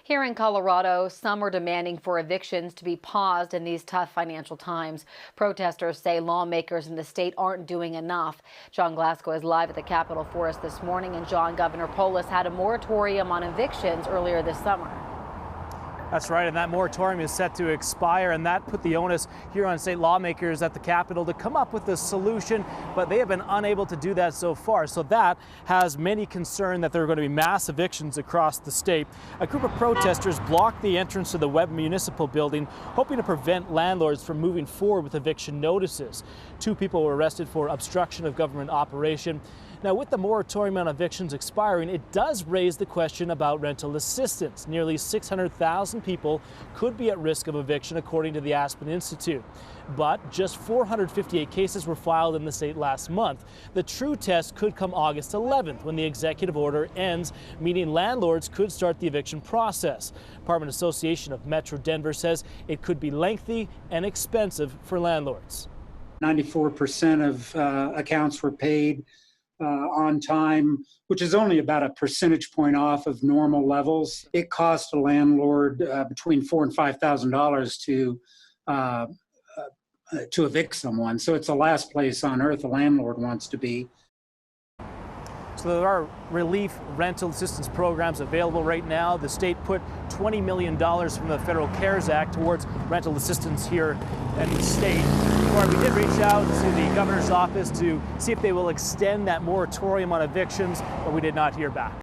Here in Colorado, some are demanding for evictions to be paused in these tough financial times. Protesters say lawmakers in the state aren't doing enough. John Glasgow is live at the Capitol for us this morning. And John, Governor Polis had a moratorium on evictions earlier this summer. That's right, and that moratorium is set to expire, and that put the onus here on state lawmakers at the Capitol to come up with a solution, but they have been unable to do that so far. So that has many concerned that there are going to be mass evictions across the state. A group of protesters blocked the entrance to the Webb Municipal Building, hoping to prevent landlords from moving forward with eviction notices. 2 people were arrested for obstruction of government operation. Now, with the moratorium on evictions expiring, it does raise the question about rental assistance. Nearly 600,000 people could be at risk of eviction, according to the Aspen Institute. But just 458 cases were filed in the state last month. The true test could come August 11th, when the executive order ends, meaning landlords could start the eviction process. Apartment Association of Metro Denver says it could be lengthy and expensive for landlords. 94% of accounts were paid on time, which is only about a percentage point off of normal levels. It costs a landlord between $4,000 and $5,000 to evict someone. So it's the last place on earth a landlord wants to be. So there are relief rental assistance programs available right now. The state put $20 million from the Federal CARES Act towards rental assistance here in the state. We did reach out to the governor's office to see if they will extend that moratorium on evictions, but we did not hear back.